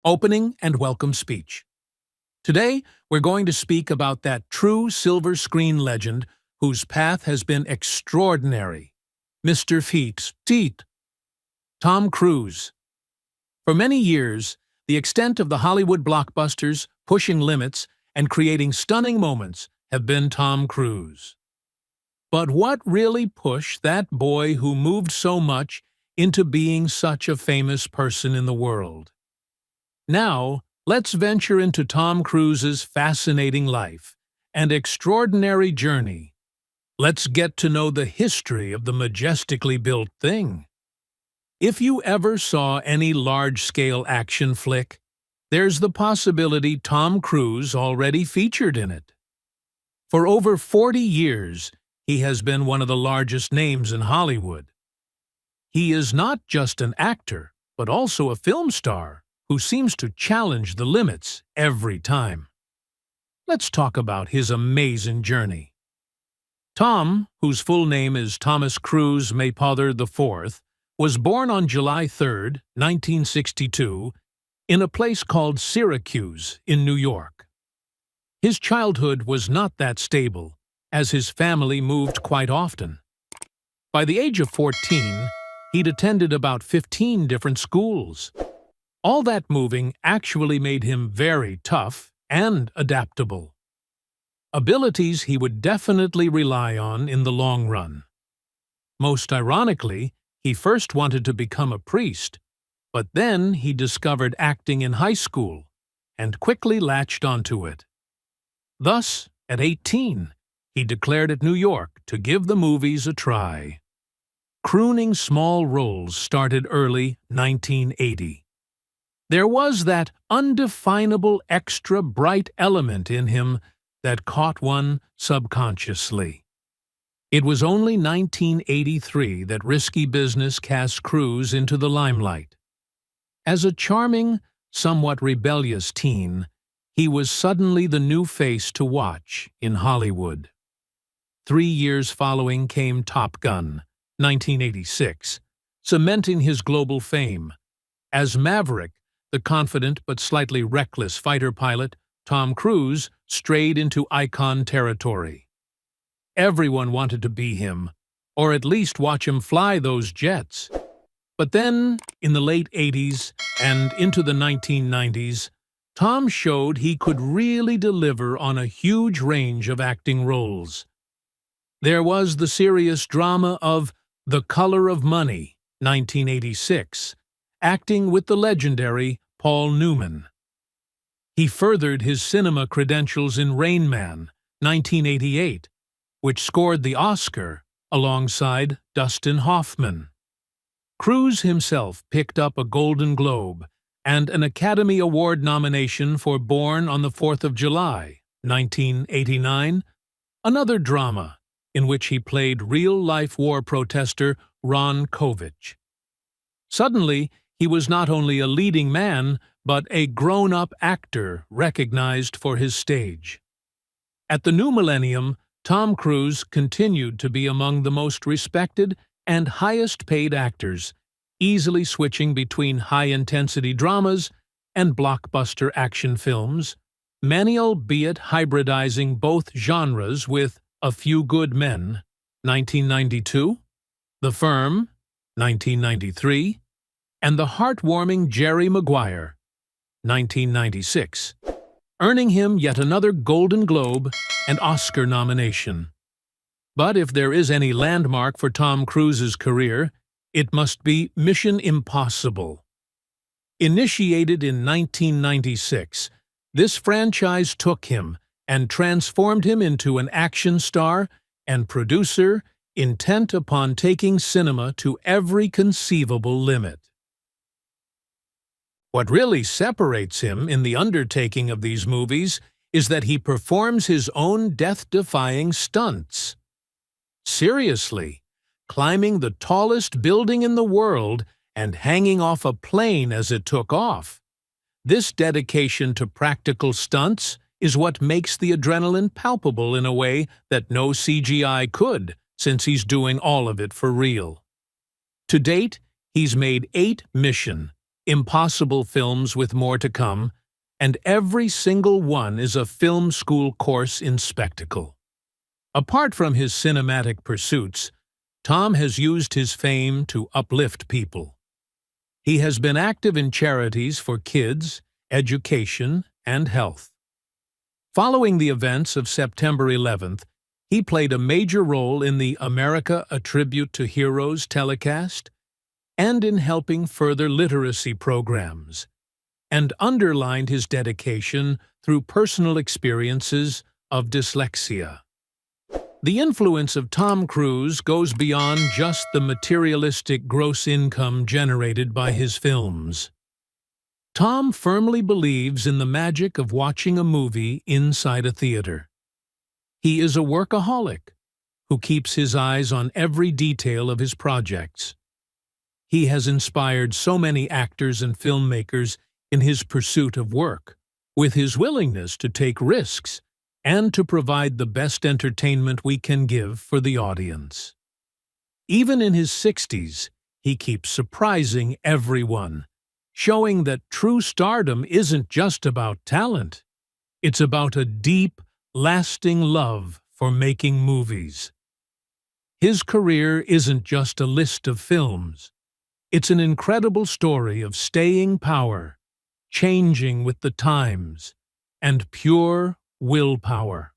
Opening and welcome speech. Today, we're going to speak about that true silver screen legend whose path has been extraordinary, Mr. Feet's Teat, Tom Cruise. For many years, the extent of the Hollywood blockbusters, pushing limits, and creating stunning moments have been Tom Cruise. But what really pushed that boy who moved so much into being such a famous person in the world? Now, let's venture into Tom Cruise's fascinating life and extraordinary journey. Let's get to know the history of the majestically built thing. If you ever saw any large-scale action flick, there's the possibility Tom Cruise already featured in it. For over 40 years, he has been one of the largest names in Hollywood. He is not just an actor, but also a film star who seems to challenge the limits every time. Let's talk about his amazing journey. Tom, whose full name is Thomas Cruise Maypother IV, was born on July 3, 1962, in a place called Syracuse in New York. His childhood was not that stable, as his family moved quite often. By the age of 14, he'd attended about 15 different schools. All that moving actually made him very tough and adaptable. Abilities he would definitely rely on in the long run. Most ironically, he first wanted to become a priest, but then he discovered acting in high school and quickly latched onto it. Thus, at 18, he declared at New York to give the movies a try. Crooning small roles started early 1980. There was that undefinable extra bright element in him that caught one subconsciously. It was only 1983 that Risky Business cast Cruise into the limelight. As a charming, somewhat rebellious teen, he was suddenly the new face to watch in Hollywood. 3 years following came Top Gun, 1986, cementing his global fame. As Maverick, the confident but slightly reckless fighter pilot, Tom Cruise strayed into icon territory. Everyone wanted to be him, or at least watch him fly those jets. But then, in the late 80s and into the 1990s, Tom showed he could really deliver on a huge range of acting roles. There was the serious drama of The Color of Money, 1986, acting with the legendary Paul Newman. He furthered his cinema credentials in Rain Man, 1988, which scored the Oscar alongside Dustin Hoffman. Cruise himself picked up a Golden Globe and an Academy Award nomination for Born on the 4th of July, 1989, another drama in which he played real-life war protester Ron Kovich. Suddenly, he was not only a leading man, but a grown-up actor recognized for his stage. At the new millennium, Tom Cruise continued to be among the most respected and highest-paid actors, easily switching between high-intensity dramas and blockbuster action films, many albeit hybridizing both genres with A Few Good Men, 1992, The Firm, 1993, and the heartwarming Jerry Maguire, 1996, earning him yet another Golden Globe and Oscar nomination. But if there is any landmark for Tom Cruise's career, it must be Mission Impossible. Initiated in 1996, this franchise took him and transformed him into an action star and producer intent upon taking cinema to every conceivable limit. What really separates him in the undertaking of these movies is that he performs his own death-defying stunts. Seriously, climbing the tallest building in the world and hanging off a plane as it took off. This dedication to practical stunts is what makes the adrenaline palpable in a way that no CGI could, since he's doing all of it for real. To date, he's made 8 Mission impossible films with more to come, and every single one is a film school course in spectacle. Apart from his cinematic pursuits, Tom has used his fame to uplift people. He has been active in charities for kids, education, and health. Following the events of September 11th, he played a major role in the America: A Tribute to Heroes telecast and in helping further literacy programs, and underlined his dedication through personal experiences of dyslexia. The influence of Tom Cruise goes beyond just the materialistic gross income generated by his films. Tom firmly believes in the magic of watching a movie inside a theater. He is a workaholic who keeps his eyes on every detail of his projects. He has inspired so many actors and filmmakers in his pursuit of work, with his willingness to take risks and to provide the best entertainment we can give for the audience. Even in his 60s, he keeps surprising everyone, showing that true stardom isn't just about talent. It's about a deep, lasting love for making movies. His career isn't just a list of films. It's an incredible story of staying power, changing with the times, and pure willpower.